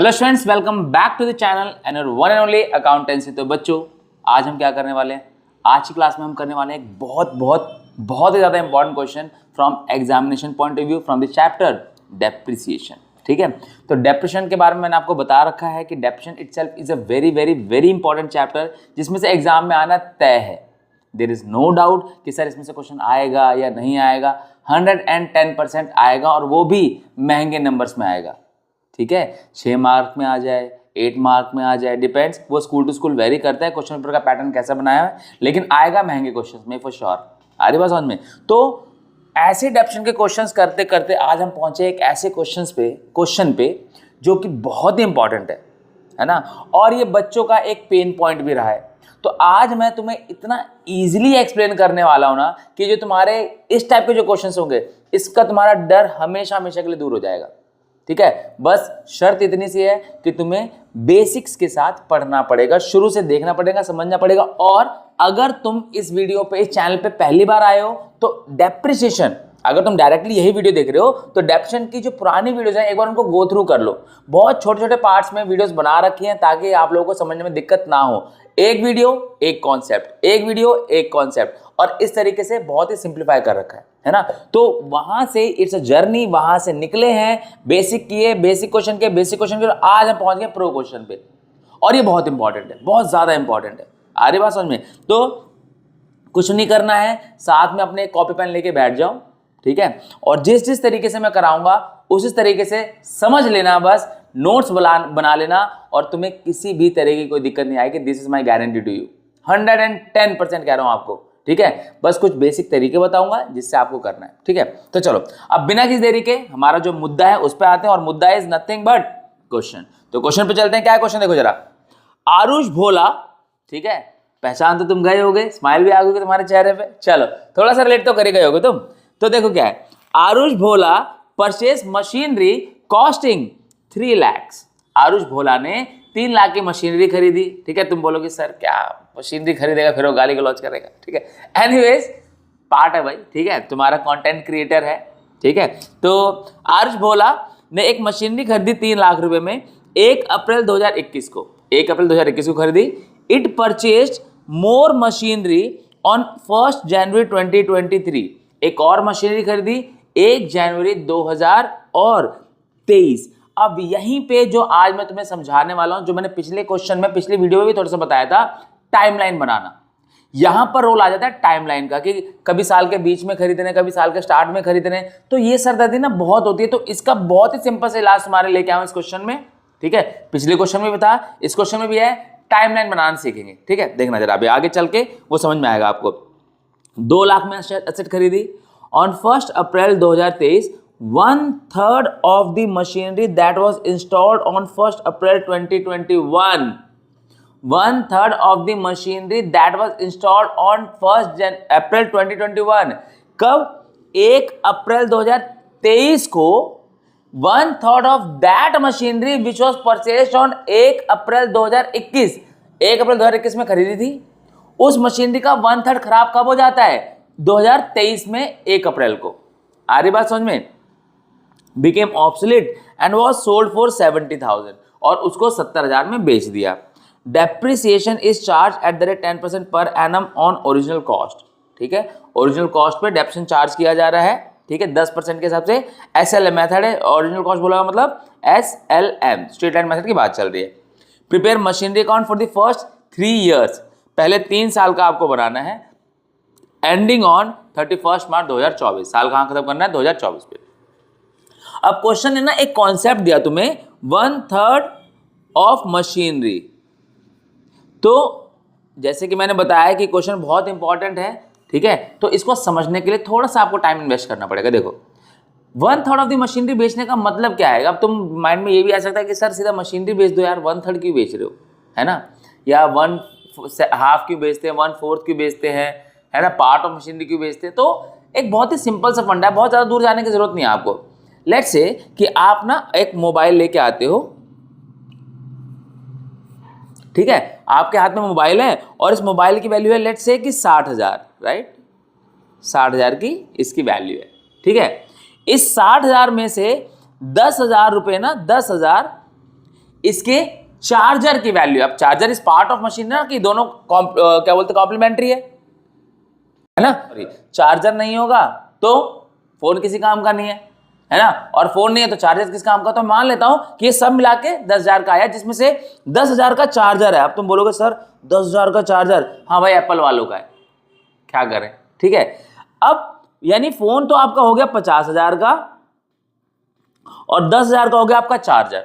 Hello students, welcome back to the channel and your one and only accountancy. तो बच्चों, आज हम क्या करने वाले हैं? आज की क्लास में हम करने वाले हैं एक बहुत ही ज़्यादा important question from examination point of view from the chapter depreciation. ठीक है, तो डेप्रिसिएशन के बारे में मैंने आपको बता रखा है कि depreciation itself is a very important chapter जिसमें से एग्जाम में आना तय है। देयर इज नो डाउट कि सर इसमें से क्वेश्चन आएगा या नहीं आएगा। 110% आएगा और वो भी महंगे नंबर्स में आएगा। ठीक है, 6 मार्क में आ जाए, 8 मार्क में आ जाए, डिपेंड्स, वो स्कूल टू स्कूल वेरी करता है क्वेश्चन पेपर का पैटर्न कैसा बनाया है, लेकिन आएगा महंगे क्वेश्चंस में फॉर श्योर। आ रही बात समझ में? तो ऐसे डेप्शन के क्वेश्चंस करते करते आज हम पहुंचे एक ऐसे क्वेश्चन पे जो कि बहुत ही इंपॉर्टेंट है ना, और ये बच्चों का एक पेन पॉइंट भी रहा है। तो आज मैं तुम्हें इतना इजीली एक्सप्लेन करने वाला हूं ना कि जो तुम्हारे इस टाइप के जो क्वेश्चंस होंगे इसका तुम्हारा डर हमेशा के लिए दूर हो जाएगा। ठीक है, बस शर्त इतनी सी है कि तुम्हें बेसिक्स के साथ पढ़ना पड़ेगा, शुरू से देखना पड़ेगा, समझना पड़ेगा। और अगर तुम इस वीडियो पे, इस चैनल पे पहली बार आए हो तो डेप्रिसिएशन, अगर तुम डायरेक्टली यही वीडियो देख रहे हो तो डेप्रिसिएशन की जो पुरानी वीडियोस हैं एक बार उनको गो थ्रू कर लो। बहुत छोटे छोटे पार्ट्स में वीडियोस बना रखी हैं ताकि आप लोगों को समझने में दिक्कत ना हो। एक वीडियो एक कॉन्सेप्ट, एक वीडियो एक कॉन्सेप्ट, और इस तरीके से बहुत ही सिंप्लीफाई कर रखा है ना। तो वहां से इट्स अ जर्नी, वहां से निकले हैं, बेसिक किए, बेसिक क्वेश्चन के, आज हम पहुंच गए प्रो क्वेश्चन पे, और ये बहुत इंपॉर्टेंट है, बहुत ज्यादा इंपॉर्टेंट है। आ रही बात समझ में? तो कुछ नहीं करना है, साथ में अपने कॉपी पेन लेके बैठ जाओ। ठीक है, और जिस तरीके से मैं कराऊंगा उस तरीके से समझ लेना, बस नोट्स बना लेना, और तुम्हें किसी भी तरह की कोई दिक्कत नहीं आएगी। This is my guarantee to you, 110% कह रहा हूं आपको। ठीक है, बस कुछ बेसिक तरीके बताऊंगा जिससे आपको करना है। ठीक है, तो चलो अब बिना किसी देरी के हमारा जो मुद्दा है उस पर आते हैं, और मुद्दा इज नथिंग बट क्वेश्चन। तो क्वेश्चन पे चलते हैं। क्या है क्वेश्चन? देखो जरा, आरुष भोला, ठीक है, पहचान तो तुम गए होगे, स्माइल भी आ गई तुम्हारे चेहरे पे। चलो थोड़ा सा रिलेट तो कर गए होगे तुम। तो देखो क्या है, Arush Bhola purchase machinery costing 3 lakh. Arush Bhola ने 3 लाख की मशीनरी खरीदी। ठीक है, तुम बोलोगे सर क्या मशीनरी खरीदेगा, फिर वो गाली गलौज करेगा। ठीक है, एनीवेज पार्ट है भाई। ठीक है, तुम्हारा कंटेंट क्रिएटर है। ठीक है, तो आरुष भोला ने एक मशीनरी खरीदी 3 लाख रुपए में 1 अप्रैल 2021 को। 1 अप्रैल 2021 को खरीदी। It purchased more machinery on 1 जनवरी 2023। एक और मशीनरी खरीदी 1 जनवरी 2023। अब यहीं पे जो आज मैं तुम्हें समझाने वाला हूं, जो मैंने पिछले क्वेश्चन में, पिछले वीडियो में भी थोड़ा सा बताया था, टाइमलाइन बनाना। यहां पर रोल आ जाता है टाइमलाइन का कि कभी साल के बीच में खरीदने, कभी साल के स्टार्ट में खरीदने। तो ये सरदर्दी ना बहुत होती है, तो इसका बहुत ही सिंपल से इलाज तुम्हारे लेके आऊं इस क्वेश्चन में। ठीक है, पिछले क्वेश्चन में भी था, इस क्वेश्चन में भी है, टाइमलाइन बनाना सीखेंगे। ठीक है, देखना जरा, अभी आगे चल के वो समझ में आएगा आपको। 2 लाख में एसेट खरीदी on 1 April 2023। 1/3 of the machinery that was installed on 1 April 2021. 1/3 of the machinery that was installed on 1 April 2021. कब? 1 अप्रैल 2023 को 1/3 of that machinery which was purchased on 1 अप्रैल 2021। 1 अप्रैल 2021 में खरीदी थी। उस मशीनरी का 1/3 खराब कब हो जाता है? 2023 में 1 अप्रैल को। आ रही बात समझ में? became obsolete and was sold for 70,000, और उसको 70,000 में बेच दिया। Depreciation is charged at the rate 10% per annum on original cost। ठीक है, ओरिजिनल कॉस्ट पे डेप्रिसिएशन चार्ज किया जा रहा है। ठीक है, 10% के हिसाब से। SLM मेथड है, ओरिजिनल कॉस्ट बोला मतलब SLM, स्ट्रेट लाइन मेथड की बात चल रही है। Prepare machinery account for the first 3 years, पहले 3 साल का आपको बनाना है, एंडिंग ऑन 31 मार्च 2024। साल कहाँ खत्म करना है? 2024 पे। अब क्वेश्चन है ना, एक कॉन्सेप्ट दिया तुम्हें, 1/3 ऑफ मशीनरी। तो जैसे कि मैंने बताया कि क्वेश्चन बहुत इंपॉर्टेंट है। ठीक है, तो इसको समझने के लिए थोड़ा सा आपको टाइम इन्वेस्ट करना पड़ेगा। देखो, 1/3 ऑफ द मशीनरी बेचने का मतलब क्या है? अब तुम माइंड में ये भी आ सकता है कि सर सीधा मशीनरी बेच दो यार, 1/3 क्यों बेच रहे हो, है ना, या 1/2 क्यों बेचते हैं, 1/4 क्यों बेचते हैं, है ना, पार्ट ऑफ मशीनरी क्यों बेचते हैं। तो एक बहुत ही सिंपल सा फंडा है, बहुत ज्यादा दूर जाने की जरूरत नहीं है आपको। लेट्स से कि आप ना एक मोबाइल लेके आते हो। ठीक है, आपके हाथ में मोबाइल है और इस मोबाइल की वैल्यू है लेट्स से कि 60,000, राइट, 60,000 की इसकी वैल्यू है। ठीक है, इस 60,000 में से 10,000 रुपए ना, 10,000 इसके चार्जर की वैल्यू। अब charger is part of machine ना, कि दोनों क्या बोलते कॉम्प्लीमेंट्री है ना। चार्जर नहीं होगा तो फोन किसी काम का नहीं है ना, और फोन नहीं है तो चार्जर किस काम का। तो मान लेता हूं कि ये सब मिला के 10,000 का आया, जिसमें से 10,000 का चार्जर है। अब तुम बोलोगे सर 10,000 का चार्जर, हाँ भाई एप्पल वालों का है, क्या करें, ठीक है। अब यानी फोन तो आपका हो गया 50,000 का और 10,000 का हो गया आपका चार्जर,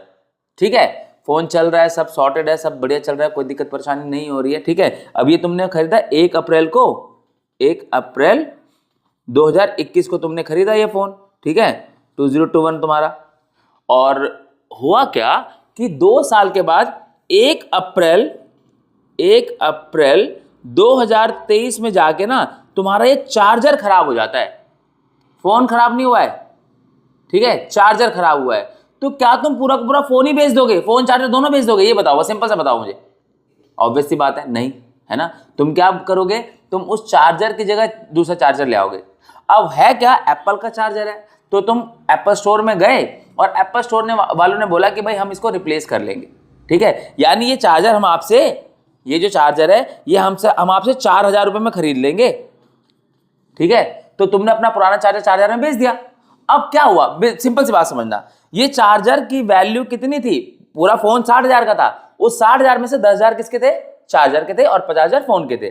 ठीक है। फोन चल रहा है, सब सॉर्टेड है, सब बढ़िया चल रहा है, कोई दिक्कत परेशानी नहीं हो रही है, ठीक है। अब ये तुमने खरीदा 1 अप्रैल को, 1 अप्रैल 2021 को तुमने खरीदा ये फोन, ठीक है, 2021 तुम्हारा। और हुआ क्या कि 2 साल के बाद 1 अप्रैल 2023 में जाके ना तुम्हारा ये चार्जर खराब हो जाता है। फोन खराब नहीं हुआ है, ठीक है, चार्जर खराब हुआ है। तो क्या तुम पूरा का पूरा फोन ही बेच दोगे, फोन चार्जर दोनों बेच दोगे? ये बताओ, सिंपल सा बताओ मुझे। ऑब्वियस सी बात है, नहीं, है ना। तुम क्या करोगे, तुम उस चार्जर की जगह दूसरा चार्जर ले आओगे। अब है क्या, एप्पल का चार्जर है, तो तुम एप्पल स्टोर में गए और एप्पल स्टोर वालों ने बोला कि भाई हम इसको रिप्लेस कर लेंगे, ठीक है। यानी ये चार्जर हम आपसे, ये जो चार्जर है ये हम आपसे 4,000 रुपये में खरीद लेंगे, ठीक है। तो तुमने अपना पुराना चार्जर में बेच दिया। अब क्या हुआ, सिंपल सी बात समझना, ये चार्जर की वैल्यू कितनी थी, पूरा फोन 60,000 का था, उस 60,000 में से 10,000 किसके थे, चार्जर के थे, और 50,000 फोन के थे।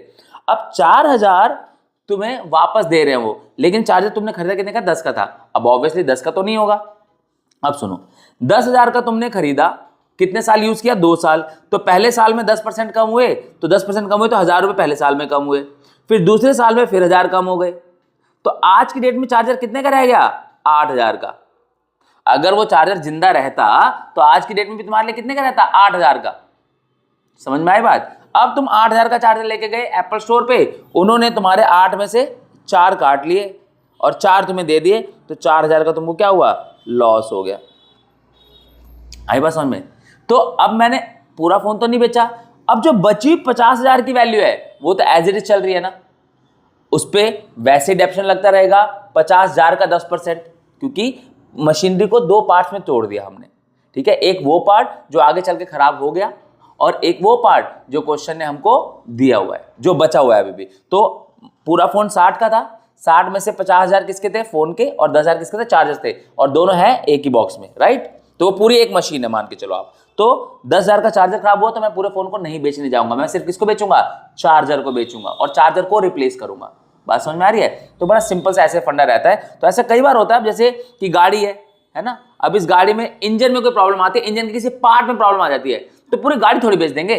अब 4,000 तुम्हें वापस दे रहे हैं वो, लेकिन चार्जर तुमने खरीदा कितने का, 10 का था। अब ऑब्वियसली 10 का तो नहीं होगा। अब सुनो, 10,000 का तुमने खरीदा, कितने साल यूज किया, 2 साल। तो पहले साल में 10% कम हुए, तो 10% कम हुए तो 1,000 रुपये पहले साल में कम हुए, फिर दूसरे साल में फिर 1,000 कम हो गए। तो आज की डेट में चार्जर कितने का रह गया, 8,000 का। अगर वो चार्जर जिंदा रहता तो आज की डेट में भी तुम्हारे लिए कितने का रहता, 8,000 का। समझ में आई बात। अब तुम 8,000 का चार्जर लेके गए एप्पल स्टोर पे, उन्होंने तुम्हारे 8 में से 4 काट लिए और 4 तुम्हें दे दिए, तो 4,000 का तुमको क्या हुआ, लॉस हो गया। आई बात समझ में। तो अब मैंने पूरा फोन तो नहीं बेचा, अब जो बची 50,000 की वैल्यू है वो तो एज इट इज चल रही है ना, उस पर वैसे डेप्शन लगता रहेगा 50,000 का 10%, क्योंकि मशीनरी को 2 पार्ट्स में तोड़ दिया हमने, ठीक है। एक वो पार्ट जो आगे चल के खराब हो गया, और एक वो पार्ट जो क्वेश्चन ने हमको दिया हुआ है, जो बचा हुआ है अभी भी। तो पूरा फोन 60 का था, 60 में से 50,000 किसके थे, फोन के, और 10,000 किसके थे, चार्जर्स थे, और दोनों हैं एक ही बॉक्स में, राइट। तो वो पूरी एक मशीन है, मान के चलो आप। तो 10,000 का चार्जर खराब हुआ तो मैं पूरे फोन को नहीं बेचने जाऊंगा, मैं सिर्फ किसको बेचूंगा, चार्जर को बेचूंगा, और चार्जर को रिप्लेस करूंगा। बात समझ में आ रही है। तो बड़ा सिंपल सा ऐसे फंडा रहता है। तो ऐसा कई बार होता है, जैसे कि गाड़ी है ना, अब इस गाड़ी में इंजन में कोई प्रॉब्लम आती है, इंजन के किसी पार्ट में प्रॉब्लम आ जाती है, तो पूरी गाड़ी थोड़ी बेच देंगे,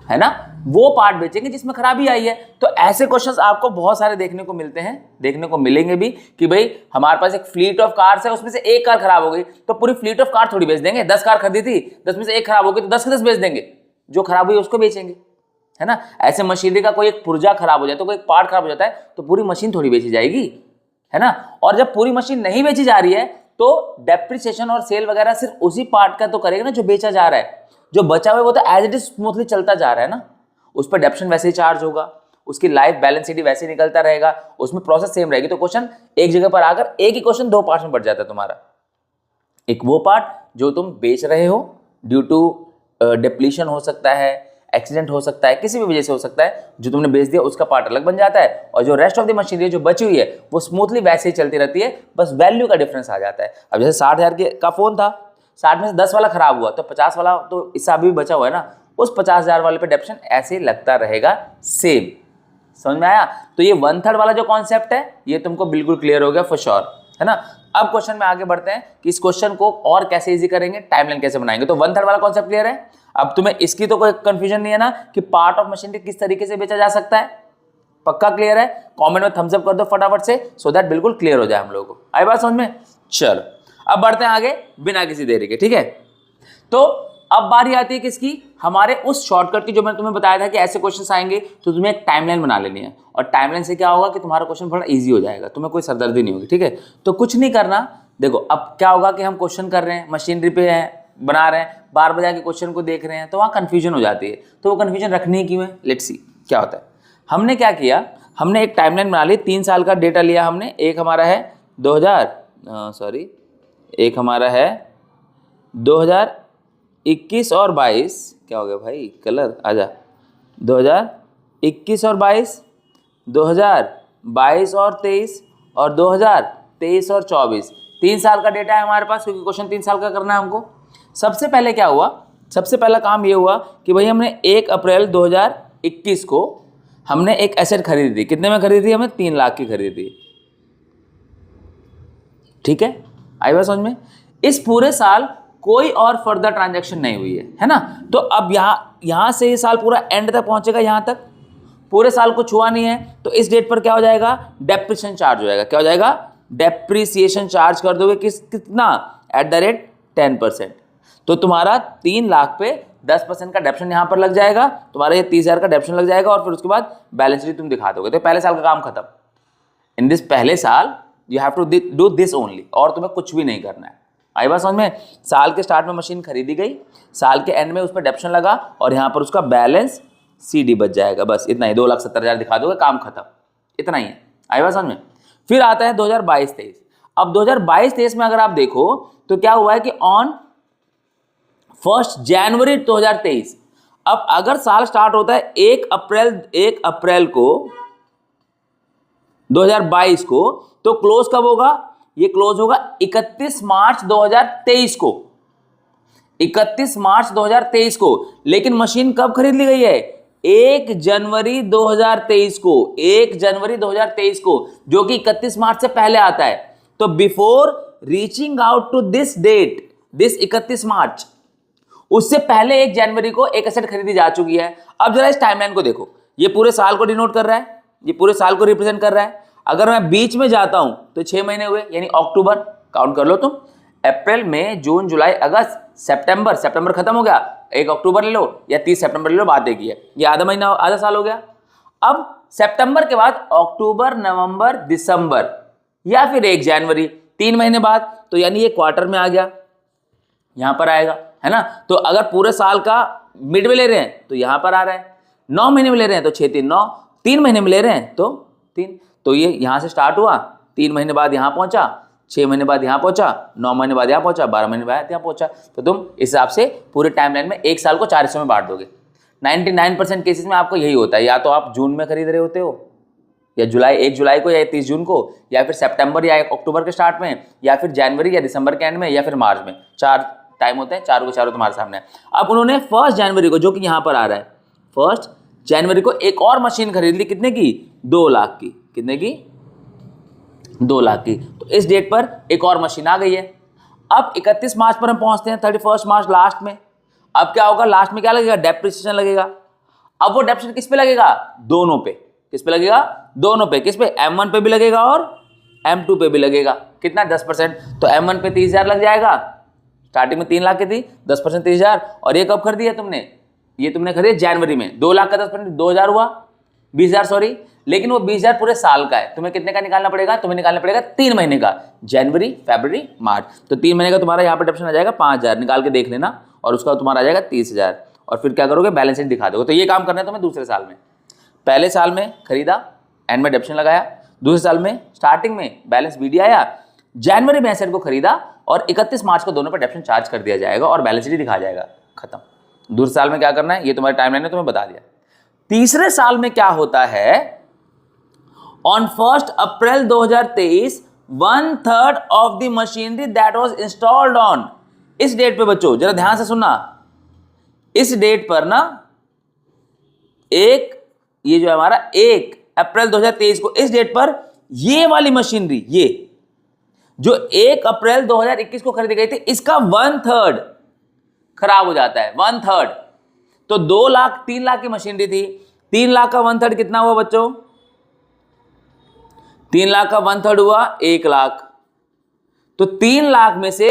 है ना, वो पार्ट बेचेंगे जिसमें खराबी आई है। तो ऐसे क्वेश्चंस आपको बहुत सारे देखने को मिलते हैं, देखने को मिलेंगे भी, कि भाई हमारे पास एक फ्लीट ऑफ कार्स है, उसमें से एक कार खराब हो गई, तो पूरी फ्लीट ऑफ कार थोड़ी बेच देंगे। 10 कार खरीदी थी, 10 में से एक खराब हो गई, तो 10 के 10 बेच देंगे, जो खराब हुई उसको बेचेंगे, है ना। ऐसे मशीनरी का कोई एक पुर्जा खराब हो जाए, तो कोई एक पार्ट खराब हो जाता है, तो पूरी मशीन थोड़ी बेची जाएगी, है ना। और जब पूरी मशीन नहीं बेची जा रही है, तो डेप्रिसिएशन और सेल वगैरह सिर्फ उसी पार्ट का तो करेगा ना जो बेचा जा रहा है, जो बचा हुआ है वो तो एज इट इज स्मूथली चलता जा रहा है ना, उस पर डेप्शन वैसे ही चार्ज होगा, उसकी लाइफ बैलेंस शीट वैसे ही निकलता रहेगा, उसमें प्रोसेस सेम रहेगी। तो क्वेश्चन एक जगह पर आकर एक ही क्वेश्चन 2 पार्ट्स में बढ़ जाता है तुम्हारा। एक वो पार्ट जो तुम बेच रहे हो, ड्यू टू डिप्लीशन हो सकता है, एक्सीडेंट हो सकता है, किसी भी वजह से हो सकता है, जो तुमने बेच दिया उसका पार्ट अलग बन जाता है, और जो रेस्ट ऑफ द मशीनरी जो बची हुई है वो स्मूथली वैसे ही चलती रहती है, बस वैल्यू का डिफरेंस आ जाता है। अब जैसे 60,000 का फोन था, 60 में से 10 वाला खराब हुआ, तो 50 वाला तो इससे अभी भी बचा हुआ है ना, उस 50,000 वाले पे डेप्शन ऐसे ही लगता रहेगा सेम। समझ में आया। तो ये 1/3 वाला जो कॉन्सेप्ट है ये तुमको बिल्कुल क्लियर हो गया फॉर श्योर, है ना। अब क्वेश्चन में आगे बढ़ते हैं कि इस क्वेश्चन को और कैसे इजी करेंगे, टाइमलाइन कैसे बनाएंगे। तो 1/3 वाला कॉन्सेप्ट क्लियर है। अब तुम्हें इसकी तो कोई कंफ्यूजन नहीं है ना कि पार्ट ऑफ मशीनरी किस तरीके से बेचा जा सकता है, पक्का क्लियर है। कमेंट में थम्स अप कर दो फटाफट से, सो दैट बिल्कुल क्लियर हो जाए हम लोगों को। आई बात समझ में। चलो अब बढ़ते हैं आगे बिना किसी देरी के, ठीक है। तो अब बारी आती है किसकी, हमारे उस शॉर्टकट की, जो मैंने तुम्हें बताया था कि ऐसे क्वेश्चन आएंगे तो तुम्हें एक टाइमलाइन बना लेनी है, और टाइमलाइन से क्या होगा कि तुम्हारा क्वेश्चन थोड़ा इजी हो जाएगा, तुम्हें कोई सरदर्दी नहीं होगी, ठीक है। तो कुछ नहीं करना, देखो अब क्या होगा कि हम क्वेश्चन कर रहे हैं, मशीनरी पे हैं, बना रहे हैं, बार बार जाके क्वेश्चन को देख रहे हैं, तो वहाँ कंफ्यूजन हो जाती है। तो वो कंफ्यूजन रखनी क्यों है, लेट्स सी क्या होता है। हमने क्या किया, हमने एक टाइमलाइन बना ली, 3 साल का डेटा लिया हमने। एक हमारा है 2021 21 और 22 क्या हो गया भाई, कलर आजा, 2021 और 22, 2022 और 23 और 2023 और 24, 3 साल का डेटा है हमारे पास, क्योंकि क्वेश्चन 3 साल का करना है हमको। सबसे पहले क्या हुआ, सबसे पहला काम ये हुआ कि भाई हमने 1 अप्रैल 2021 को हमने एक एसेट खरीदी थी। कितने में खरीदी थी? हमने 3 लाख की खरीदी थी। ठीक है, आई बात समझ में? इस पूरे साल कोई और फर्दर ट्रांजैक्शन नहीं हुई है ना। तो अब यहां से ये साल पूरा एंड तक पहुंचेगा, यहां तक पूरे साल कुछ हुआ नहीं है, तो इस डेट पर क्या हो जाएगा? डेप्रिसिएशन चार्ज हो जाएगा। क्या हो जाएगा? डेप्रिसिएशन चार्ज कर दोगे कितना? @10%। तो तुम्हारा 3 लाख पे 10% का डेप्शन यहां पर लग जाएगा, तुम्हारा ये 30,000 का डेप्शन लग जाएगा, और फिर उसके बाद बैलेंस शीट तुम दिखा दोगे। तो पहले साल का काम खत्म। इन दिस पहले साल you have to do this only, और तुम्हें कुछ भी नहीं करना है। आई बात समझ में? साल के स्टार्ट में मशीन खरीदी गई, साल के एंड में उस पर डेप्शन लगा, और यहां पर उसका बैलेंस CD बच जाएगा। बस इतना ही, 2,70,000 दिखा दोगे, काम खत्म। इतना ही है। आई बात समझ में? फिर आता है 2022-23। अब 2022-23 में अगर आप देखो तो क्या हुआ है कि ऑन 1 जनवरी 2023, अब अगर साल स्टार्ट होता है 1 अप्रैल को 2022 को, तो क्लोज कब होगा? ये क्लोज होगा 31 मार्च 2023 को, 31 मार्च 2023 को। लेकिन मशीन कब खरीद ली गई है? 1 जनवरी 2023 को, 1 जनवरी 2023 को, जो कि 31 मार्च से पहले आता है। तो before reaching out to this date, this 31 March, उससे पहले 1 जनवरी को एक एसेट खरीदी जा चुकी है। अब जरा इस टाइमलाइन को देखो, ये पूरे साल को डिनोट कर रहा है, ये पूरे साल को रिप्रेजेंट कर रहा है। अगर मैं बीच में जाता हूं तो 6 महीने हुए, यानी अक्टूबर काउंट कर लो तुम, अप्रैल, मई, जून, जुलाई, अगस्त, सितंबर खत्म हो गया, 1 अक्टूबर ले लो या 30 सितंबर ले लो, बात एक ही है। ये आधा महीना, आधा साल हो गया। अब सितंबर के बाद अक्टूबर, नवंबर, दिसंबर, या फिर 1 जनवरी, 3 महीने बाद, तो यानी ये क्वार्टर में आ गया, यहां पर आएगा, है ना। तो अगर पूरे साल का मिड में ले रहे हैं तो यहां पर आ रहा है, 9 महीने में ले रहे हैं तो 6 3 9, 3 महीने में ले रहे हैं तो 3, तो ये यहां से स्टार्ट हुआ, 3 महीने बाद यहां पहुंचा, 6 महीने बाद यहां पहुंचा, 9 महीने बाद यहां पहुंचा, 12 महीने बाद यहां पहुंचा। तो तुम इस हिसाब से पूरे टाइमलाइन में एक साल को 4 हिस्सों में बांट दोगे। 99% केसेस में आपको यही होता है, या तो आप जून में खरीद रहे होते हो, या 1 जुलाई को, या 30 जून को, या फिर सितंबर या 1 अक्टूबर के स्टार्ट में, या फिर जनवरी या दिसंबर के एंड में, या फिर मार्च में। 4 टाइम होते हैं, चारों के चारों तुम्हारे सामने है। अब उन्होंने 1 जनवरी को, जो कि यहां पर आ रहा है, 1 जनवरी को एक और मशीन खरीद ली। कितने की? 2 लाख की। कितने की? 2 लाख की। तो इस डेट पर एक और मशीन आ गई है। अब 31 मार्च पर हम पहुंचते हैं, 31 मार्च लास्ट में। अब क्या होगा? लास्ट में क्या लगेगा? डेप्रिसिएशन लगेगा। अब वो डेप्रिसिएशन किस पे लगेगा? दोनों पे। किस पे लगेगा? दोनों पे। किस पे? M1 पे भी लगेगा और M2 पे भी लगेगा। कितना? 10%। तो M1 पे 30,000 लग जाएगा, स्टार्टिंग में 3 लाख की थी, 10% 30,000। और ये कब खरीदी है तुमने? ये तुमने खरीदी जनवरी में। 2 लाख का 10% 2,000 हुआ, 20,000 सॉरी। लेकिन वो 20,000 पूरे साल का है, तुम्हें कितने का निकालना पड़ेगा? तुम्हें निकालना पड़ेगा 3 महीने का, जनवरी, फरवरी, मार्च। तो 3 महीने का तुम्हारा यहाँ पर डेप्रिसिएशन आ जाएगा 5,000, निकाल के देख लेना, और उसका तुम्हारा आ जाएगा 30,000। और फिर क्या करोगे? बैलेंस शीट दिखा दोगे। तो ये काम करना है तुम्हें दूसरे साल में। पहले साल में खरीदा, एंड में डेप्रिसिएशन लगाया। दूसरे साल में स्टार्टिंग में बैलेंस BD आया, जनवरी में एसेट को खरीदा, और 31 मार्च को दोनों पर डेप्रिसिएशन चार्ज कर दिया जाएगा और बैलेंस शीट दिखा जाएगा, खत्म। दूसरे साल में क्या करना है, ये तुम्हारी टाइमलाइन ने तुम्हें बता दिया। तीसरे साल में क्या होता है? On 1 April 2023, 1/3 of the machinery that was installed on, इस डेट पे बच्चों जरा ध्यान से सुनना, इस डेट पर ना, ये जो हमारा 1 अप्रैल 2023 को, इस डेट पर ये वाली मशीनरी, ये जो 1 अप्रैल 2021 को खरीदी गई थी, इसका 1/3 खराब हो जाता है, 1/3। तो 2 लाख 3 लाख की मशीनरी थी, 3 लाख का 1/3 कितना हुआ बच्चों? 3 लाख का 1/3 हुआ 1 लाख। तो 3 लाख में से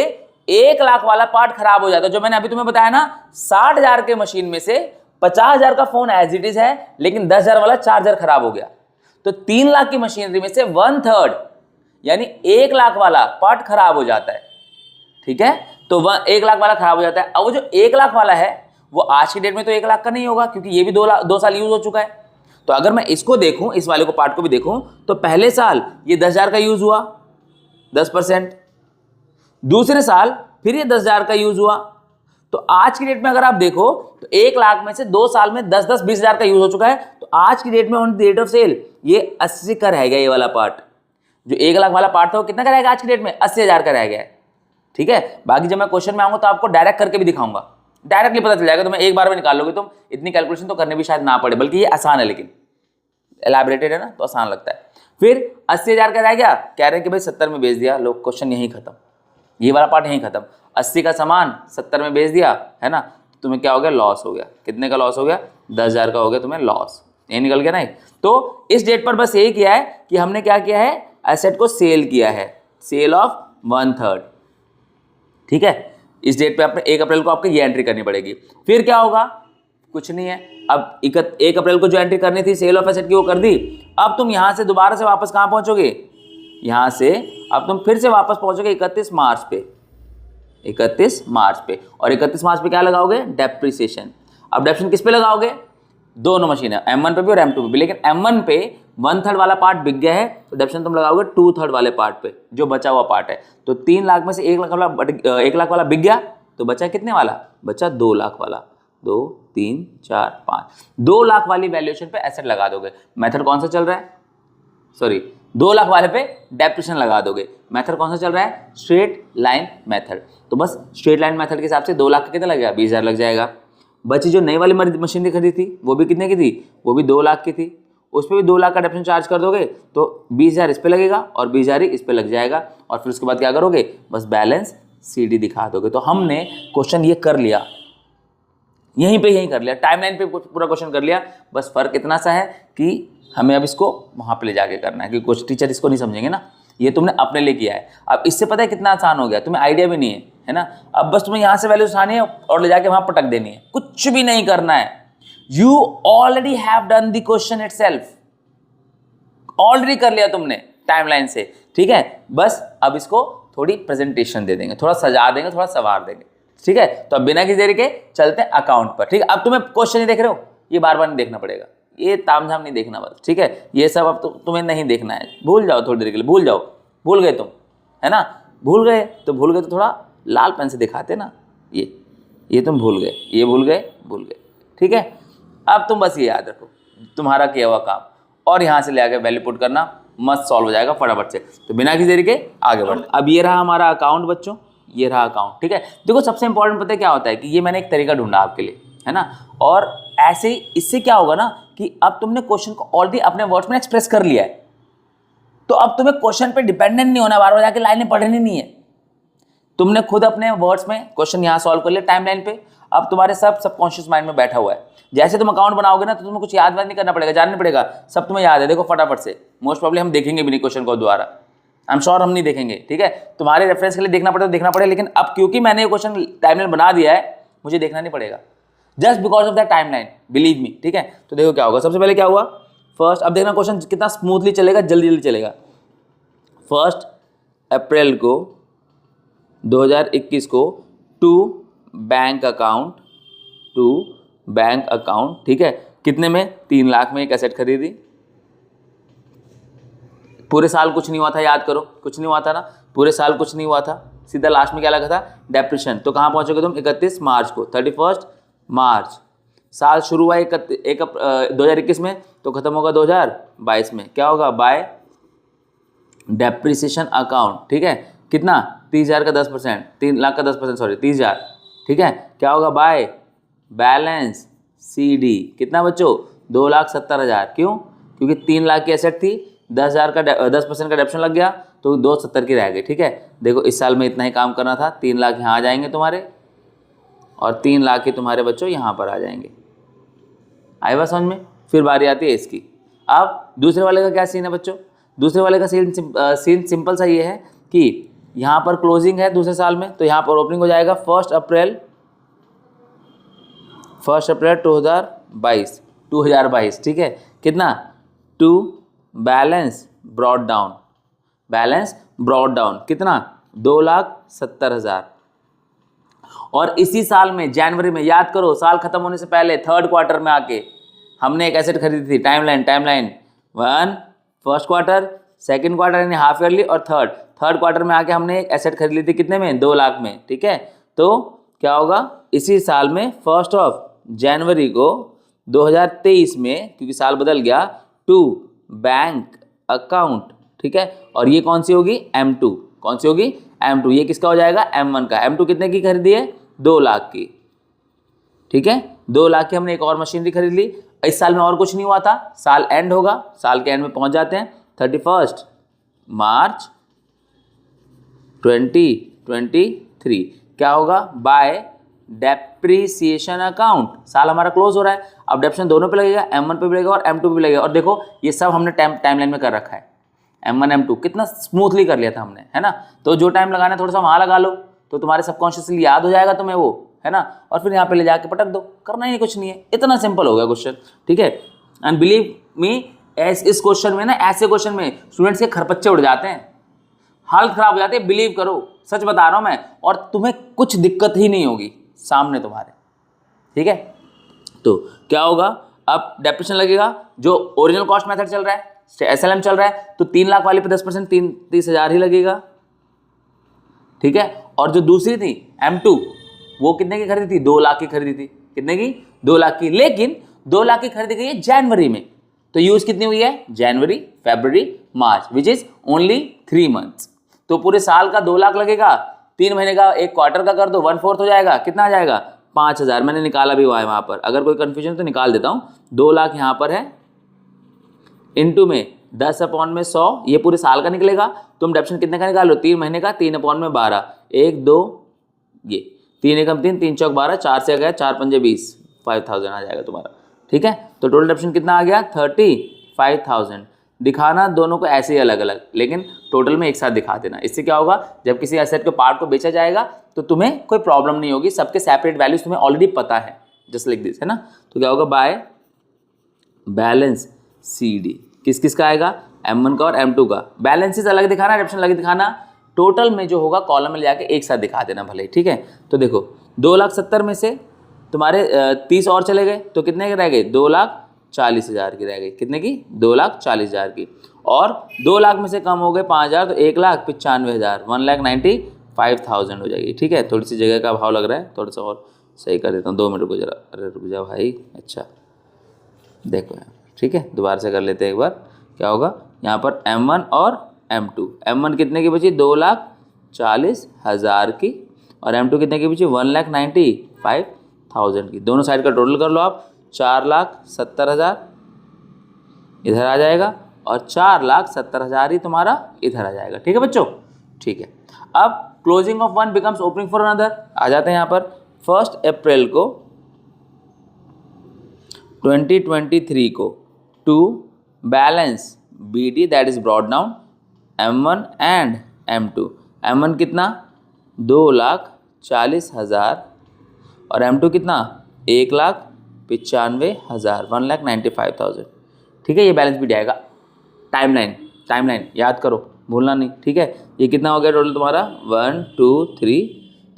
1 लाख वाला पार्ट खराब हो जाता है। जो मैंने अभी तुम्हें बताया ना, 60,000 के मशीन में से 50,000 का फोन एज इट इज है, लेकिन 10,000 वाला चार्जर खराब हो गया। तो 3 लाख की मशीनरी में से 1/3 यानी 1 लाख वाला पार्ट खराब हो जाता है। ठीक है, तो 1 लाख वाला खराब हो जाता है। अब वो जो 1 लाख वाला है वो आज की डेट में तो 1 लाख का नहीं होगा, क्योंकि ये भी 2 साल यूज हो चुका है। तो अगर मैं इसको देखूं, इस वाले को पार्ट को भी देखूं, तो पहले साल ये 10,000 का यूज हुआ 10%, दूसरे साल फिर ये 10,000 का यूज हुआ, तो आज की डेट में अगर आप देखो तो 1 लाख में से 2 साल में 10-10, 20,000 का यूज हो चुका है। तो आज की डेट में on the date of sale ये 80 का रह गया। ये वाला पार्ट जो 1 लाख वाला पार्ट था वो कितना का रहेगा आज की डेट में? 80,000 का रह गया है। ठीक है, बाकी जब मैं क्वेश्चन में आऊंगा तो आपको डायरेक्ट करके भी दिखाऊंगा, डायरेक्टली पता चल जाएगा। तो मैं एक बार में निकाल लोगे तुम, इतनी कैलकुलेशन तो करने भी शायद ना पड़े, बल्कि ये आसान है, लेकिन एलैबोरेटेड है ना तो आसान लगता है। फिर 80,000 का रह गया, कह रहे हैं कि भाई 70 में बेच दिया, लोग क्वेश्चन यहीं खत्म, ये वाला पार्ट यहीं खत्म। 80 का सामान 70 में बेच दिया है ना, तुम्हें क्या हो गया? लॉस हो गया। कितने का लॉस हो गया? 10,000 का हो गया तुम्हें लॉस। ये निकल गया नहीं। तो इस डेट पर बस यही किया है कि हमने क्या किया है? एसेट को सेल किया है, सेल ऑफ 1/3। ठीक है, इस डेट पे आपने 1 अप्रैल को आपको ये एंट्री करनी पड़ेगी। फिर क्या होगा? कुछ नहीं है। अब 1 अप्रैल को जो एंट्री करनी थी सेल ऑफ एसेट की वो कर दी। अब तुम यहां से दोबारा से वापस कहां पहुंचोगे? यहां से अब तुम फिर से वापस पहुंचोगे 31 मार्च पे। 31 मार्च पे, और 31 मार्च पे क्या लगाओगे? डेप्रिसिएशन। अब डेप्रिसिएशन किस पे लगाओगे? दोनों मशीन है, M1 पे भी और M2 पे भी, लेकिन M1 पे 1/3 वाला पार्ट बिक गया है तो डेप्रिसिएशन तुम लगाओगे 2/3 वाले पार्ट पे, जो बचा हुआ पार्ट है। तो 3 लाख में से 1 लाख वाला बिक गया, तो बचा कितने वाला? बचा 2 लाख वाला। 2, 3, 4, 5, 2 लाख वाली वैल्यूएशन पे एसेट लगा दोगे। मेथड कौन सा चल रहा है? सॉरी, 2 लाख वाले पे डेप्रिसिएशन लगा दोगे। मेथड कौन सा चल रहा है? Straight line method. तो बस स्ट्रेट लाइन मेथड के हिसाब से 2 लाख का कितना लगेगा? 20,000 लग जाएगा। बची जो नई वाली मशीन खरीदी थी वो भी कितने की थी? वो भी 2 लाख की थी, उस पर भी 2 लाख का डेप्रिसिएशन चार्ज कर दोगे तो 20,000 इस पे लगेगा और 20,000 इस पे लग जाएगा। और फिर उसके बाद क्या करोगे? बस बैलेंस CD दिखा दोगे। तो हमने क्वेश्चन ये कर लिया, यहीं पे यहीं कर लिया, टाइमलाइन पे पूरा क्वेश्चन कर लिया। बस फर्क इतना सा है कि हमें अब इसको वहां पे ले जाके करना है, क्योंकि कुछ टीचर इसको नहीं समझेंगे ना। ये तुमने अपने लिए किया है। अब इससे पता है कितना आसान हो गया, तुम्हें आइडिया भी नहीं है ना। अब बस तुम्हें यहाँ से वैल्यू उठानी है और ले जाके वहां पटक देनी है, कुछ भी नहीं करना है। You already have done the question itself, already कर लिया तुमने टाइमलाइन से। ठीक है, बस अब इसको थोड़ी प्रेजेंटेशन दे देंगे, थोड़ा सजा देंगे, थोड़ा सवार देंगे। ठीक है, तो अब बिना किसी देरी के चलते हैं अकाउंट पर। ठीक है, अब तुम्हें क्वेश्चन नहीं देख रहे हो, ये बार बार नहीं देखना पड़ेगा, ये तामझाम नहीं देखना बस। ठीक है, ये सब अब तुम्हें नहीं देखना है, भूल जाओ थोड़ी देर के लिए, भूल जाओ। भूल गए तुम, है ना? भूल गए तो थोड़ा लाल पेन से दिखाते ना, ये तुम भूल गए, ये भूल गए। ठीक है, अब तुम बस ये याद रखो, तुम्हारा किया हुआ काम, और यहाँ से ले आके वैल्यू पुट करना, मस्त सॉल्व हो जाएगा फटाफट से। तो बिना किसी देरी के आगे बढ़ते। अब ये रहा हमारा अकाउंट बच्चों, ये रहा अकाउंट। ठीक है, देखो सबसे इंपॉर्टेंट पता है क्या होता है कि ये मैंने एक तरीका ढूंढा आपके लिए, है ना। और ऐसे ही इससे क्या होगा ना कि अब तुमने क्वेश्चन को ऑलरेडी अपने वर्ड्स में एक्सप्रेस कर लिया है, तो अब तुम्हें क्वेश्चन पे डिपेंडेंट नहीं होना, बार बार जाके लाइनें पढ़नी नहीं है। तुमने खुद अपने वर्ड्स में क्वेश्चन यहाँ सॉल्व कर लिया टाइमलाइन पे, अब तुम्हारे सब सबकॉन्शियस माइंड में बैठा हुआ है। जैसे तुम अकाउंट बनाओगे ना तो तुम्हें कुछ याद नहीं करना पड़ेगा, जानना पड़ेगा, सब तुम्हें याद है। देखो फटाफट से, मोस्ट प्रॉब्ली हम देखेंगे भी नहीं क्वेश्चन को दोबारा, आई एम श्योर हम नहीं देखेंगे। ठीक है, तुम्हारे रेफरेंस के लिए देखना पड़े तो देखना पड़ेगा, लेकिन अब क्योंकि मैंने ये क्वेश्चन टाइमलाइन बना दिया है, मुझे देखना नहीं पड़ेगा, just because of that timeline, believe me. ठीक है, तो देखो क्या होगा। सबसे पहले क्या हुआ? फर्स्ट, अब देखना क्वेश्चन कितना स्मूथली चलेगा, जल्दी जल्दी चलेगा। 1 अप्रैल को 2021 को टू बैंक अकाउंट, ठीक है, कितने में? 3 लाख में एक एसेट खरीदी। पूरे साल कुछ नहीं हुआ था, याद करो, कुछ नहीं हुआ था ना, पूरे साल कुछ नहीं हुआ था। सीधा लास्ट में क्या लगा था? डेप्रिसिएशन। तो कहाँ पहुंचोगे तुम? 31 मार्च को, 31 मार्च। साल शुरू हुआ 2021 में, तो खत्म होगा 2022 में। क्या होगा? Bye depreciation account. ठीक है, कितना? 30,000 का 10%, 3 लाख का 10%, सॉरी 30,000। ठीक है, क्या होगा? By balance CD। कितना बच्चों? 2,70,000। क्यों? क्योंकि 3 लाख की एसेट थी, 10,000 का 10% का डेप्रिसिएशन लग गया तो 270 की रह गई। ठीक है, देखो इस साल में इतना ही काम करना था, 3 लाख यहाँ आ जाएंगे तुम्हारे, और 3 लाख के तुम्हारे बच्चों यहाँ पर आ जाएंगे। आई बात समझ में? फिर बारी आती है इसकी। अब दूसरे वाले का क्या सीन है बच्चों? दूसरे वाले का सीन सिंपल सा ये है कि यहाँ पर क्लोजिंग है दूसरे साल में, तो यहाँ पर ओपनिंग हो जाएगा 1 अप्रैल 2022। ठीक है, कितना? टू बैलेंस ब्रॉड डाउन, कितना? 2,70,000। और इसी साल में जनवरी में, याद करो, साल खत्म होने से पहले 3rd क्वार्टर में आके हमने एक एसेट खरीदी थी। Timeline 1 first quarter, 2nd quarter यानी हाफ ईयरली, और थर्ड क्वार्टर में आके हमने एक एसेट खरीद ली थी। कितने में? 2 लाख में। ठीक है, तो क्या होगा, इसी साल में 1 जनवरी को 2023 में, क्योंकि साल बदल गया, टू बैंक अकाउंट, ठीक है। और ये कौन सी होगी, M2, कौन सी होगी, M2। ये किसका हो जाएगा, M1 का। M2 कितने की खरीदी है, 2 लाख की, ठीक है। 2 लाख की हमने एक और मशीनरी खरीद ली। इस साल में और कुछ नहीं हुआ था, साल एंड होगा, साल के एंड में पहुंच जाते हैं 31 मार्च 2023। क्या होगा, बाय डेप्रीसिएशन अकाउंट, साल हमारा क्लोज हो रहा है। अब डेप्रिसिएशन दोनों पे लगेगा, M1 पे भी लगेगा और M2 पे भी लगेगा। और देखो ये सब हमने टाइमलाइन में कर रखा है, M1 M2 कितना स्मूथली कर लिया था हमने, है ना। तो जो टाइम लगाना है थोड़ा सा वहाँ लगा लो, तो तुम्हारे सबकॉन्शियसली याद हो जाएगा तुम्हें वो, है ना। और फिर यहाँ पे ले जाके पटक दो, करना ही कुछ नहीं है, इतना सिंपल हो गया क्वेश्चन, ठीक है। एंड बिलीव मी, इस क्वेश्चन में ना, ऐसे क्वेश्चन में स्टूडेंट्स के खरपच्चे उड़ जाते हैं, हालत खराब हो जाती है, बिलीव करो, सच बता रहा हूं मैं। और तुम्हें कुछ दिक्कत ही नहीं होगी सामने तुम्हारे, ठीक है। तो क्या होगा, अब डेप्रिसिएशन लगेगा, जो ओरिजिनल कॉस्ट मेथड चल रहा है, SLM चल रहा है, तो 3 लाख वाली पे 10% 30,000 ही लगेगा, ठीक है। और जो दूसरी थी M2, वो कितने की खरीदी थी, 2 लाख की खरीदी थी, कितने की, 2 लाख की। लेकिन 2 लाख की खरीदी गई है जनवरी में, तो यूज कितनी हुई है, जनवरी, फरवरी, मार्च, विच इज ओनली 3 मंथ्स। तो पूरे साल का 2 लाख लगेगा, 3 महीने का, एक क्वार्टर का कर दो, 1/4 हो जाएगा, कितना आ जाएगा, 5,000। मैंने निकाला भी हुआ है वहां पर, अगर कोई कंफ्यूजन तो निकाल देता हूं। 2 लाख यहाँ पर है, इनटू में 10/100, ये पूरे साल का निकलेगा। तुम डेप्रिसिएशन कितने का निकालो, 3 महीने का, 3/12, 1 2, ये 3 एकम 3, 3 चौक 12, 4 से गया 4 पंजे 20, 5,000 आ जाएगा तुम्हारा, ठीक है। तो टोटल डेप्रिसिएशन कितना आ गया, 35,000। दिखाना दोनों को ऐसे ही अलग अलग, लेकिन टोटल में एक साथ दिखा देना। इससे क्या होगा, जब किसी एसेट के पार्ट को बेचा जाएगा तो तुम्हें कोई प्रॉब्लम नहीं होगी, सबके सेपरेट वैल्यूज तुम्हें ऑलरेडी पता है, जस्ट लाइक दिस, है ना। तो क्या होगा, बाय बैलेंस CD, किस किस का आएगा, M1 का और M2 का। बैलेंसेस अलग दिखाना, डेप्रिसिएशन अलग दिखाना, टोटल में जो होगा कॉलम में जाके एक साथ दिखा देना भले, ठीक है। तो देखो 2,70,000 में से तुम्हारे 30 और चले गए, तो कितने के रह गए, 2,40,000 की रह गई, कितने की, 2,40,000 की। और 2 लाख में से कम हो गए 5,000, तो 1,95,000, 1,95,000 हो जाएगी, ठीक है। थोड़ी सी जगह का भाव लग रहा है, थोड़ा सा और सही कर देता हूँ, 2 मिनट रुको जरा, अरे रुक जाओ भाई, अच्छा देखो यहाँ, ठीक है, दोबारा से कर लेते हैं एक बार। क्या होगा, यहाँ पर M1 और M2, M1 कितने की बची, 2,40,000 की, और M2 कितने की बची, 1,95,000 की। दोनों साइड का टोटल कर लो आप, 4,70,000 इधर आ जाएगा, और 4,70,000 ही तुम्हारा इधर आ जाएगा, ठीक है बच्चों, ठीक है। अब closing of one becomes opening for another, आ जाते हैं यहाँ पर। 1 अप्रैल को 2023 को to balance BD, that is brought down M1 and M2। M1 कितना, 2,40,000, और M2 कितना, 1,95,000, 1,95,000, ठीक है। ये बैलेंस भी आएगा। टाइमलाइन याद करो, भूलना नहीं, ठीक है। ये कितना हो गया टोटल तुम्हारा, 1 2 3,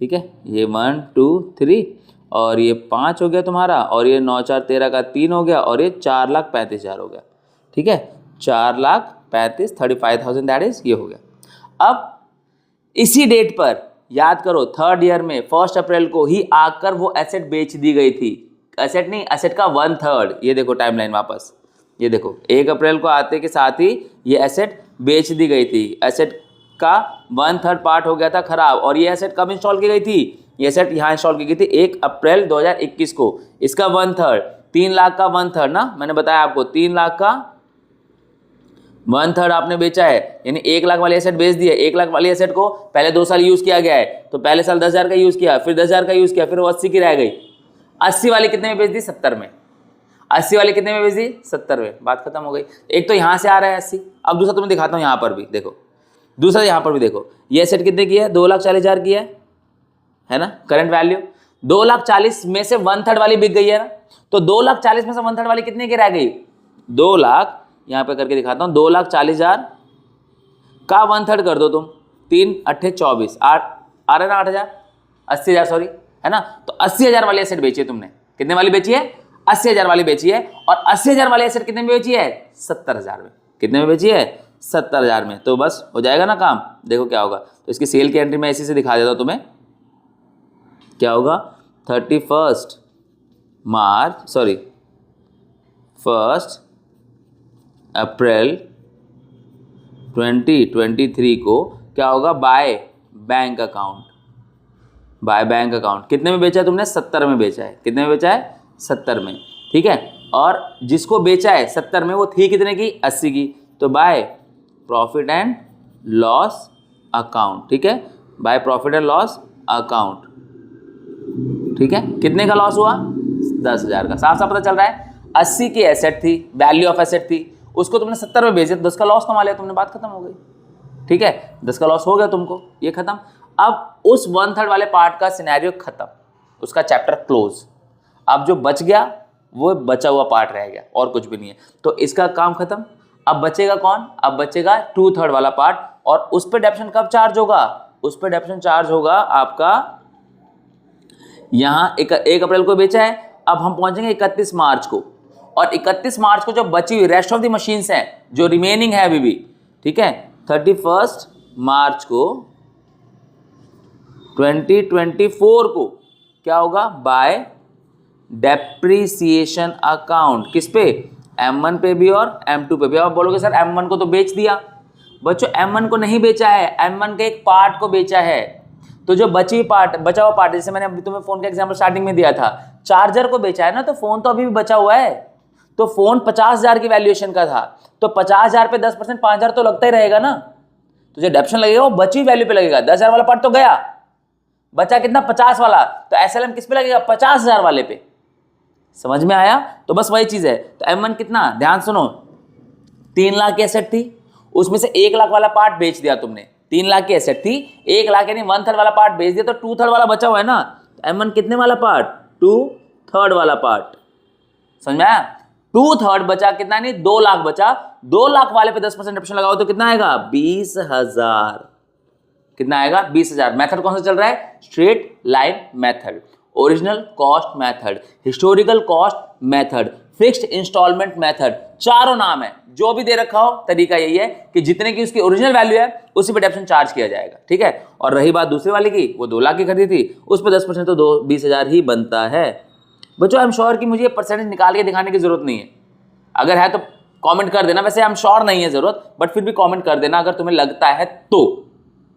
ठीक है। ये 1 2 3, और ये 5 हो गया तुम्हारा, और ये 9 4 13 का 3 हो गया, और ये 4,35,000 हो गया, ठीक है। 4,35,000, 35,000 दैट इज, ये हो गया। अब इसी डेट पर याद करो, 3rd ईयर में 1 अप्रैल को ही आकर वो एसेट बेच दी गई थी। एसेट नहीं, एसेट का 1/3, ये देखो टाइमलाइन वापस, ये देखो 1 अप्रैल को आते के साथ ही ये एसेट बेच दी गई थी। एसेट का 1/3 पार्ट हो गया था खराब, और ये एसेट कब इंस्टॉल की गई थी, ये एसेट यहाँ इंस्टॉल की गई थी 1 अप्रैल 2021 को। इसका 1/3, 3 लाख का 1/3 ना, मैंने बताया आपको, 3 लाख का 1/3 आपने बेचा है, यानी 1 लाख वाली एसेट बेच दी है। 1 लाख वाली एसेट को पहले 2 साल यूज किया गया है, तो पहले साल 10,000 का यूज किया, फिर 10,000 का यूज किया, फिर वो 80 की रह गई। 80 वाली कितने में बेच दी, 70 में। 80 वाली कितने में बेच दी, 70 में, बात खत्म हो गई। एक तो यहाँ से आ रहा है 80, अब दूसरा तुम्हें दिखाता हूँ, यहाँ पर भी देखो, दूसरा यहाँ पर भी देखो, ये एसेट कितने की है, 2,40,000 की है ना, करंट वैल्यू। 2,40,000 में से 1/3 वाली बिक गई है ना, तो 2,40,000 में से 1/3 वाली कितने की रह गई, 2 लाख, यहाँ पे करके दिखाता हूँ, 2,40,000 का 1/3 कर दो तुम, 3 8 24, 8 आ रहा है ना, 8,000, 80,000 सॉरी, है ना। तो 80,000 वाली एसेट बेची है तुमने, कितने वाली बेची है, 80,000 वाली बेची है। और 80,000 वाली एसेट कितने में बेची है, 70,000 में। कितने में बेची है, 70,000 में। तो बस हो जाएगा ना काम। देखो क्या होगा, तो इसकी सेल की एंट्री में इसी से दिखा देता हूँ तुम्हें, क्या होगा 31 मार्च, सॉरी 1 अप्रैल 2023 को क्या होगा by bank account. By bank account कितने में बेचा है तुमने? 70 में बेचा है। कितने में बेचा है? 70 में, ठीक है। और जिसको बेचा है 70 में वो थी कितने की? 80 की। तो by profit and loss account, ठीक है, by profit and loss account, ठीक है। कितने का लॉस हुआ? 10,000 का। साफ साफ पता चल रहा है 80 की एसेट थी, वैल्यू ऑफ एसेट थी, उसको तुमने 70 में बेचे तो 10 का लॉस कमा लिया तुमने, बात खत्म हो गई, ठीक है। 10 का लॉस हो गया तुमको, ये खत्म। अब उस 1/3 वाले पार्ट का सिनेरियो खत्म, उसका चैप्टर क्लोज। अब जो बच गया वो बचा हुआ पार्ट रह गया और कुछ भी नहीं है, तो इसका काम खत्म। अब बचेगा कौन? अब बचेगा 2/3 वाला पार्ट, और उस पर डेप्शन कब चार्ज होगा? उस पर डेप्शन चार्ज होगा आपका यहां 1 अप्रैल को बेचा है, अब हम पहुंचेंगे 31 मार्च को, और 31 मार्च को जो बची हुई रेस्ट ऑफ द मशीन्स हैं जो रिमेनिंग है अभी भी, ठीक है, 31 मार्च को 2024 को क्या होगा बाय डेप्रीसिएशन अकाउंट। किस पे? M1 पे भी और M2 पे भी। आप बोलोगे सर M1 को तो बेच दिया। बच्चों M1 को नहीं बेचा है, M1 के एक पार्ट को बेचा है। तो जो बचा हुआ पार्ट, जैसे मैंने अभी तुम्हें फोन का एग्जांपल स्टार्टिंग में दिया था, चार्जर को बेचा है ना, तो फोन तो अभी भी बचा हुआ है। तो फोन 50,000 की वैल्यूएशन का था, तो 50,000 पे 10% 5,000 तो लगता ही रहेगा ना। तो जो डेप्शन लगेगा वो बची वैल्यू पे लगेगा। 10,000 वाला पार्ट तो गया, बचा कितना? 50 वाला, तो SLM किस पे लगेगा? 50,000 वाले पे। समझ में आया? तो बस वही चीज है। तो M1 कितना? ध्यान सुनो, 3 लाख की एसेट थी, उसमें से 1 लाख वाला पार्ट बेच दिया तुमने। 3 लाख की एसेट थी, 1 लाख यानी 1/3 वाला पार्ट बेच दिया, तो 2/3 वाला बचा हुआ है ना। तो M1 कितने वाला पार्ट? 2/3 वाला पार्ट। समझ में आया? 2/3 बचा, कितना? नहीं 2 लाख बचा। 2 लाख वाले पे 10% डेप्शन लगाओ तो कितना आएगा? 20,000। कितना आएगा? 20,000। मेथड कौन सा चल रहा है? Straight line method, original cost method, historical cost method, fixed instalment method, चारों नाम है। जो भी दे रखा हो तरीका यही है कि जितने की उसकी ओरिजिनल वैल्यू है उसी पे डेप्शन चार्ज किया जाएगा, ठीक है। और रही बात दूसरे वाले की, वो 2 लाख की खरीदी थी, उस पर 10% तो 20,000 ही बनता है। बच्चों आई एम श्योर कि मुझे परसेंटेज निकाल के दिखाने की जरूरत नहीं है, अगर है तो कमेंट कर देना। वैसे आई एम श्योर नहीं है जरूरत, बट फिर भी कमेंट कर देना अगर तुम्हें लगता है तो,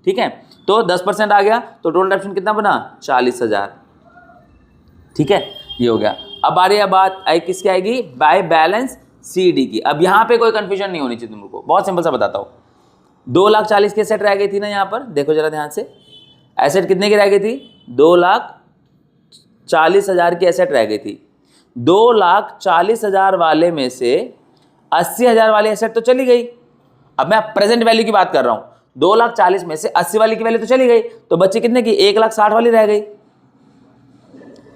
ठीक है। तो 10% आ गया तो टोटल डेप्शन कितना बना? 40,000, ठीक है, ये हो गया। अब आ रही है बात आई किसकी आएगी? बाय बैलेंस CD की। अब यहां पे कोई कंफ्यूजन नहीं होनी चाहिए तुमको, बहुत सिंपल सा बताता हूं। 2,40,000 की एसेट रह गई थी ना, यहां पर देखो जरा ध्यान से, एसेट कितने की रह गई थी? 2,40,000 की एसेट रह गई थी। 2,40,000 वाले में से 80,000 वाली एसेट तो चली गई। अब मैं प्रेजेंट वैल्यू की बात कर रहा हूं, 2,40,000 में से 80 वाली की वैल्यू तो चली गई, तो बच्चे कितने की? 1,60,000 वाली रह गई।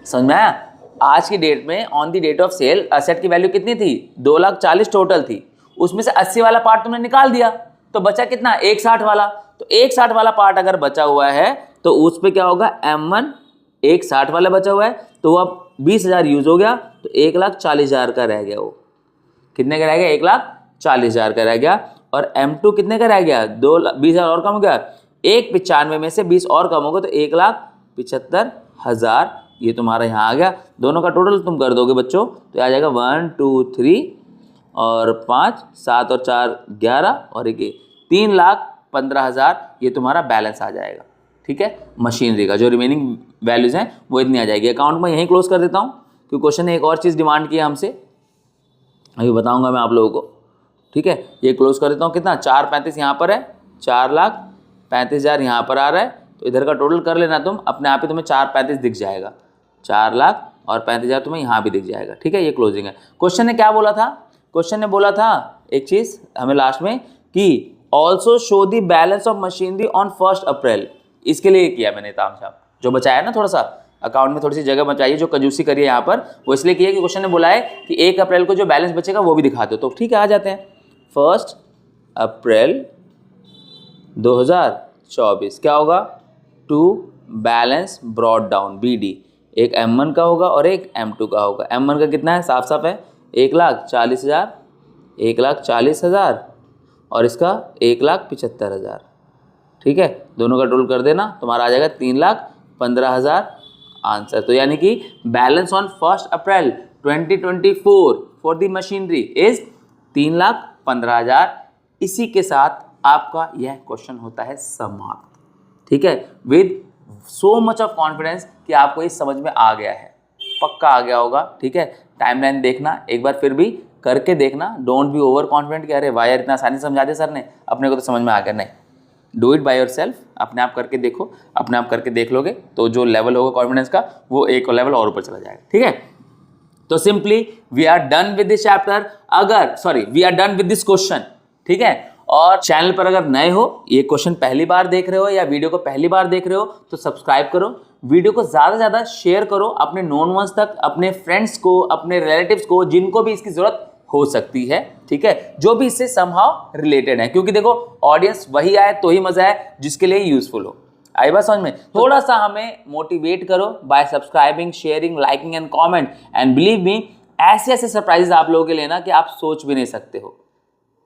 समझ में आया? आज की डेट में on the date of sale asset की वैल्यू कितनी थी? 2,40,000 टोटल थी, उसमें से 80 वाला पार्ट तुमने निकाल दिया, तो बचा कितना? 1,60,000 वाला। तो 1,60,000 वाला पार्ट अगर बचा हुआ है तो उस पे क्या होगा? M1 1,60,000 वाला बचा हुआ है, तो अब 20,000 यूज हो गया, तो 1,40,000 का रह गया। वो कितने का रह गया? 1,40,000 का रह गया। और M2 कितने का रह गया? 20,000 और कम हो गया, 1,95,000 में से 20 और कम होगा तो 1,75,000 ये तुम्हारा यहाँ आ गया। दोनों का टोटल तुम कर दोगे बच्चों तो आ जाएगा 1 2 3 और 5 7 और 4 11 और 1 3,15,000 ये तुम्हारा बैलेंस आ जाएगा, ठीक है। मशीनरी का जो रिमेनिंग वैल्यूज हैं वो इतनी आ जाएगी। अकाउंट में यहीं क्लोज कर देता हूँ क्योंकि क्वेश्चन ने एक और चीज़ डिमांड किया हमसे, अभी बताऊँगा मैं आप लोगों को, ठीक है। ये क्लोज कर देता हूँ। कितना? 4,35,000 यहाँ पर है, 4,35,000 यहाँ पर आ रहा है, तो इधर का टोटल कर लेना तुम, अपने आप ही तुम्हें 4,35,000 दिख जाएगा। 4,35,000 तुम्हें यहाँ भी दिख जाएगा, ठीक है। ये क्लोजिंग है। क्वेश्चन ने क्या बोला था? क्वेश्चन ने बोला था एक चीज़ हमें लास्ट में कि also show the balance of machinery on 1 अप्रैल। इसके लिए किया मैंने तामझाम, जो बचाया ना, थोड़ा सा अकाउंट में थोड़ी सी जगह बचाइए, जो कंजूसी करिए यहाँ पर, वो इसलिए किया कि क्वेश्चन ने बोला है कि 1 अप्रैल को जो बैलेंस बचेगा वो भी दिखा दो। तो ठीक है, आ जाते हैं। 1 अप्रैल 2024 क्या होगा? To balance brought down BD, एक M1 का होगा और एक M2 का होगा। M1 का कितना है? साफ साफ है 1,40,000, 1,40,000 और इसका 1,75,000, ठीक है। दोनों का टोटल कर देना, तुम्हारा आ जाएगा 3,15,000 आंसर। तो यानी कि balance on 1 April 2024 for the machinery is 3,15,000। इसी के साथ आपका यह क्वेश्चन होता है समाप्त। ठीक है, with so much of confidence कि आपको ये समझ में आ गया है, पक्का आ गया होगा। ठीक है, टाइमलाइन देखना एक बार, फिर भी करके देखना। डोंट बी ओवर कॉन्फिडेंट कि अरे वाह यार इतना आसानी से समझा दिया सर ने, अपने को तो समझ में आ गया। नहीं, डू इट बाय योरसेल्फ, अपने आप करके देखो। अपने आप करके देख लोगे तो जो लेवल होगा कॉन्फिडेंस का वो एक लेवल और ऊपर चला जाएगा। ठीक है, तो simply we are done with this chapter, we are done with this question. ठीक है, और चैनल पर अगर नए हो, ये क्वेश्चन पहली बार देख रहे हो या वीडियो को पहली बार देख रहे हो तो सब्सक्राइब करो, वीडियो को ज्यादा से ज्यादा शेयर करो अपने नोन वंस तक, अपने फ्रेंड्स को, अपने रिलेटिव्स को, जिनको भी इसकी जरूरत हो सकती है। ठीक है, जो भी इससे समहाउ रिलेटेड है, क्योंकि देखो ऑडियंस वही आए तो ही मजा है जिसके लिए यूजफुल हो। आई बात समझ में? थोड़ा सा हमें मोटिवेट करो bye subscribing, sharing, liking and comment, and believe me ऐसे ऐसे सरप्राइजेस आप लोगों के लिए ना कि आप सोच भी नहीं सकते हो।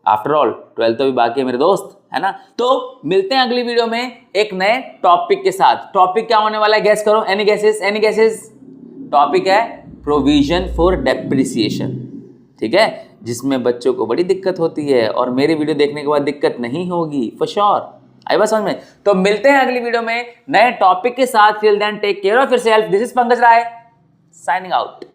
आफ्टर ऑल 12th तो भी बाकी है मेरे दोस्त, है ना। तो मिलते हैं अगली वीडियो में एक नए टॉपिक के साथ। टॉपिक क्या होने वाला है, गेस करो, एनी गेसेस? टॉपिक है प्रोविजन फॉर डेप्रिसिएशन। ठीक है, जिसमें बच्चों को बड़ी दिक्कत होती है और मेरी वीडियो देखने के बाद दिक्कत नहीं होगी फॉर श्योर। आई बात समझ में? तो मिलते हैं अगली वीडियो में नए टॉपिक के साथ। Till then take care of yourself. This is Pankaj Rai signing out.